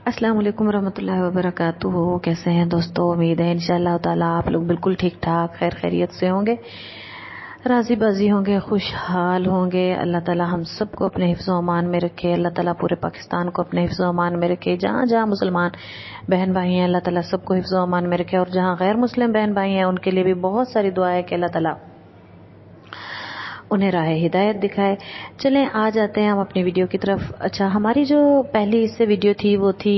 السلام علیکم ورحمۃ اللہ وبرکاتہ. کیسے ہیں دوستو؟ امید ہے انشاءاللہ تعالی آپ لوگ بالکل ٹھیک ٹھاک خیر خیریت سے ہوں گے، راضی بازی ہوں گے، خوشحال ہوں گے. اللہ تعالی ہم سب کو اپنے حفظ و امان میں رکھے. اللہ تعالی پورے پاکستان کو اپنے حفظ و امان میں رکھے. جہاں جہاں مسلمان بہن بھائی ہیں اللہ تعالی سب کو حفظ و امان میں رکھے، اور جہاں غیر مسلم بہن بھائی ہیں ان کے لیے بھی بہت ساری دعائیں کہ اللہ تعالی انہیں راہ ہدایت دکھائے. چلیں آ جاتے ہیں ہم اپنی ویڈیو کی طرف. اچھا، ہماری جو پہلی اس سے ویڈیو تھی وہ تھی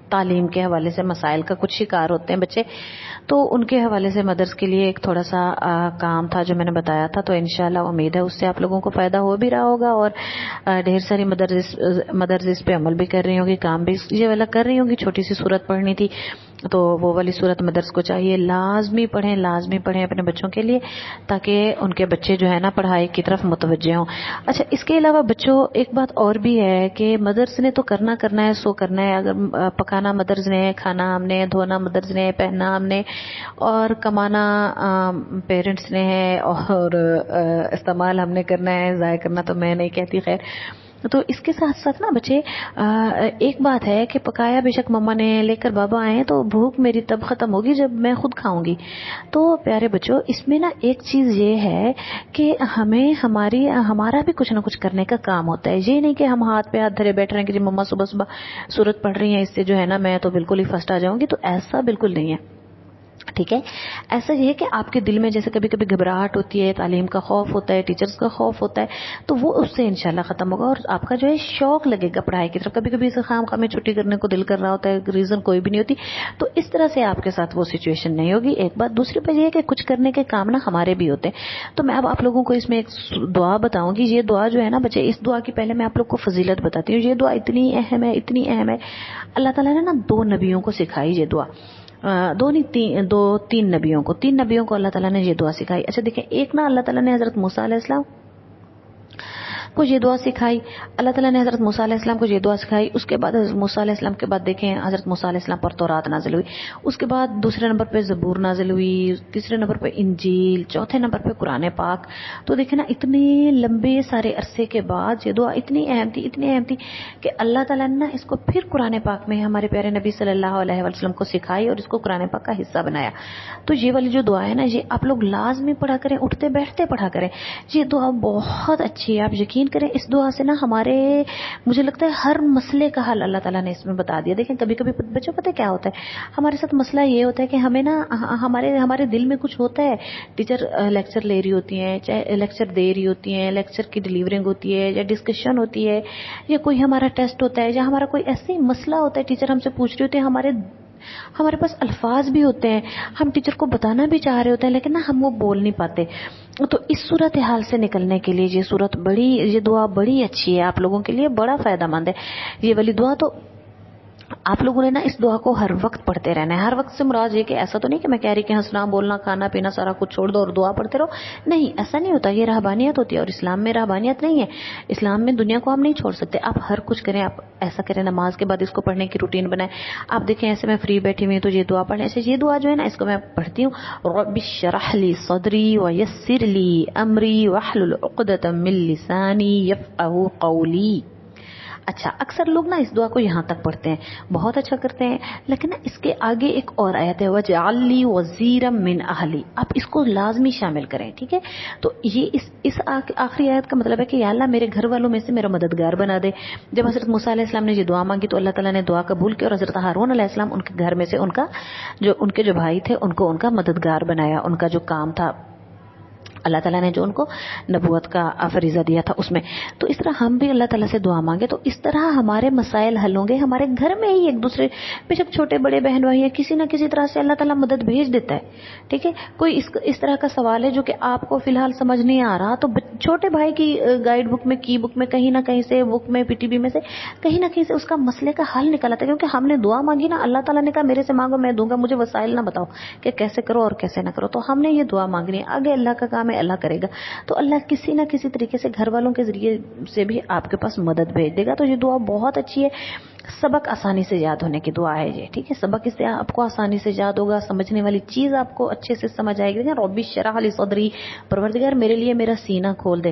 تعلیم کے حوالے سے مسائل کا کچھ شکار ہوتے ہیں بچے، تو ان کے حوالے سے مدرس کے لیے ایک تھوڑا سا کام تھا جو میں نے بتایا تھا. تو انشاءاللہ امید ہے اس سے آپ لوگوں کو فائدہ ہو بھی رہا ہوگا، اور ڈھیر ساری مدرس اس پہ عمل بھی کر رہی ہوں گی، کام بھی یہ والا کر رہی ہوں گی. چھوٹی سی صورت پڑھنی تھی تو وہ والی صورت مدرس کو چاہیے لازمی پڑھیں اپنے بچوں کے لیے، تاکہ ان کے بچے جو ہے نا پڑھائی کی طرف متوجہ ہوں. اچھا، اس کے علاوہ بچوں ایک بات اور بھی ہے کہ مدرس نے تو کرنا ہے، سو کرنا ہے. اگر پکانا مدرس نے، کھانا ہم نے، دھونا مدرس نے، پہننا ہم نے، اور کمانا پیرنٹس نے ہے، اور استعمال ہم نے کرنا ہے، ضائع کرنا تو میں نہیں کہتی. خیر، تو اس کے ساتھ ساتھ نا بچے ایک بات ہے کہ پکایا بے شک مما نے، لے کر بابا آئے، تو بھوک میری تب ختم ہوگی جب میں خود کھاؤں گی. تو پیارے بچوں، اس میں نا ایک چیز یہ ہے کہ ہمارا بھی کچھ نہ کچھ کرنے کا کام ہوتا ہے. یہ نہیں کہ ہم ہاتھ پہ ہاتھ دھرے بیٹھ رہے ہیں کہ جی مما صبح صبح سورت پڑھ رہی ہیں، اس سے جو ہے نا میں تو بالکل ہی فرسٹ آ جاؤں گی. تو ایسا بالکل نہیں ہے، ٹھیک ہے. ایسا یہ ہے کہ آپ کے دل میں جیسے کبھی کبھی گھبراہٹ ہوتی ہے، تعلیم کا خوف ہوتا ہے، ٹیچرز کا خوف ہوتا ہے، تو وہ اس سے انشاءاللہ ختم ہوگا، اور آپ کا جو ہے شوق لگے گا پڑھائی کی طرف. کبھی کبھی اسے خام خواہ میں چھٹی کرنے کو دل کر رہا ہوتا ہے، ریزن کوئی بھی نہیں ہوتی، تو اس طرح سے آپ کے ساتھ وہ سچویشن نہیں ہوگی. ایک بات. دوسری بات یہ ہے کہ کچھ کرنے کے کام نا ہمارے بھی ہوتے ہیں. تو میں اب آپ لوگوں کو اس میں ایک دعا بتاؤں گی. یہ دعا جو ہے نا بچے، اس دعا کی پہلے میں آپ لوگ کو فضیلت بتاتی ہوں. یہ دعا اتنی اہم ہے. اللہ تعالیٰ نے نا 2 نبیوں کو سکھائی یہ دعا. تین نبیوں کو اللہ تعالیٰ نے یہ دعا سکھائی. اچھا دیکھیں، ایک نا اللہ تعالیٰ نے حضرت موسیٰ علیہ السلام کو یہ دعا سکھائی. اللہ تعالیٰ نے حضرت موسیٰ علیہ السلام کو یہ دعا سکھائی. اس کے بعد حضرت موسیٰ علیہ السلام کے بعد دیکھیں حضرت موسیٰ علیہ السلام پر تورات نازل ہوئی. اس کے بعد دوسرے نمبر پہ زبور نازل ہوئی، تیسرے نمبر پہ انجیل، چوتھے نمبر پہ قرآن پاک. تو دیکھیں نا اتنے لمبے سارے عرصے کے بعد یہ دعا اتنی اہم تھی کہ اللہ تعالیٰ نے نا اس کو پھر قرآن پاک میں ہمارے پیارے نبی صلی اللہ علیہ وسلم کو سکھائی اور اس کو قرآن پاک کا حصہ بنایا. تو یہ والی جو دعا ہے نا، یہ آپ لوگ لازمی پڑھا کریں، اٹھتے بیٹھتے پڑھا کریں. یہ دعا بہت اچھی ہے. آپ یقین کریں اس دعا سے نا مجھے لگتا ہے ہر مسئلے کا حل اللہ تعالیٰ نے اس میں بتا دیا. دیکھیں کبھی کبھی بچوں پتہ کیا ہوتا ہے، ہمارے ساتھ مسئلہ یہ ہوتا ہے کہ ہمیں نا ہمارے دل میں کچھ ہوتا ہے. ٹیچر لیکچر لے رہی ہوتی ہیں، چاہے لیکچر دے رہی ہوتی ہیں، لیکچر کی ڈیلیورنگ ہوتی ہے، یا ڈسکشن ہوتی ہے، یا کوئی ہمارا ٹیسٹ ہوتا ہے، یا ہمارا کوئی ایسے مسئلہ ہوتا ہے، ٹیچر ہم سے پوچھ رہی ہوتی ہے. ہمارے پاس الفاظ بھی ہوتے ہیں، ہم ٹیچر کو بتانا بھی چاہ رہے ہوتے ہیں، لیکن نا ہم وہ بول نہیں پاتے. تو اس صورتحال سے نکلنے کے لیے یہ دعا بڑی اچھی ہے، آپ لوگوں کے لیے بڑا فائدہ مند ہے یہ والی دعا. تو آپ لوگوں نے نا اس دعا کو ہر وقت پڑھتے رہنا ہے. ہر وقت سے مراد یہ کہ ایسا تو نہیں کہ میں کہہ رہی کہ ہنسنا بولنا کھانا پینا سارا کچھ چھوڑ دو اور دعا پڑھتے رہو. نہیں، ایسا نہیں ہوتا. یہ رہبانیت ہوتی ہے، اور اسلام میں رہبانیت نہیں ہے. اسلام میں دنیا کو ہم نہیں چھوڑ سکتے. آپ ہر کچھ کریں، آپ ایسا کریں نماز کے بعد اس کو پڑھنے کی روٹین بنائیں. آپ دیکھیں ایسے میں فری بیٹھی ہوئی تو یہ دعا پڑھیں. ایسے یہ دعا جو ہے نا اس کو میں پڑھتی ہوں، رب اشرح لی صدری ویسر لی امری واحلل عقدۃ من لسانی یفقهوا قولی. اچھا، اکثر لوگ نا اس دعا کو یہاں تک پڑھتے ہیں، بہت اچھا کرتے ہیں، لیکن نا اس کے آگے ایک اور آیت ہے، وَاجْعَلْ لِي وَزِيرًا مِّنْ أَهْلِي. آپ اس کو لازمی شامل کریں، ٹھیک ہے. تو یہ اس آخری آیت کا مطلب ہے کہ یا اللہ میرے گھر والوں میں سے میرا مددگار بنا دے. جب حضرت موسیٰ علیہ السلام نے یہ دعا مانگی تو اللہ تعالیٰ نے دعا قبول کی، اور حضرت ہارون علیہ السلام ان کے گھر میں سے ان کے جو بھائی تھے ان کو ان کا مددگار بنایا. ان کا جو کام تھا اللہ تعالیٰ نے جو ان کو نبوت کا فریضہ دیا تھا اس میں. تو اس طرح ہم بھی اللہ تعالیٰ سے دعا مانگے تو اس طرح ہمارے مسائل حل ہوں گے. ہمارے گھر میں ہی ایک دوسرے بے شک چھوٹے بڑے بہن بھائی ہیں، کسی نہ کسی طرح سے اللہ تعالیٰ مدد بھیج دیتا ہے، ٹھیک ہے. کوئی اس طرح کا سوال ہے جو کہ آپ کو فی الحال سمجھ نہیں آ رہا، تو چھوٹے بھائی کی گائیڈ بک میں، کی بک میں، کہیں نہ کہیں سے، بک میں، پی ٹی بی میں سے کہیں نہ کہیں سے اس کا مسئلے کا حل نکل آتا ہے. کیونکہ ہم نے دعا مانگی نا، اللہ تعالیٰ نے کہا میرے سے مانگو میں دوں گا، مجھے وسائل نہ بتاؤ کہ کیسے کرو اور کیسے نہ کرو. تو ہم نے یہ دعا مانگنی ہے، آگے اللہ کا کام ہے، اللہ کرے گا. تو اللہ کسی نہ کسی طریقے سے گھر والوں کے ذریعے سے بھی آپ کے پاس مدد بھیج دے گا. تو یہ دعا بہت اچھی ہے. سبق آسانی سے یاد ہونے کی دعا ہے یہ، ٹھیک ہے. سبق اس سے آپ کو آسانی سے یاد ہوگا، سمجھنے والی چیز آپ کو اچھے سے سمجھ آئے گی. رب اشرح لی صدری، پروردگار میرے لیے میرا سینہ کھول دے.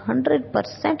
100%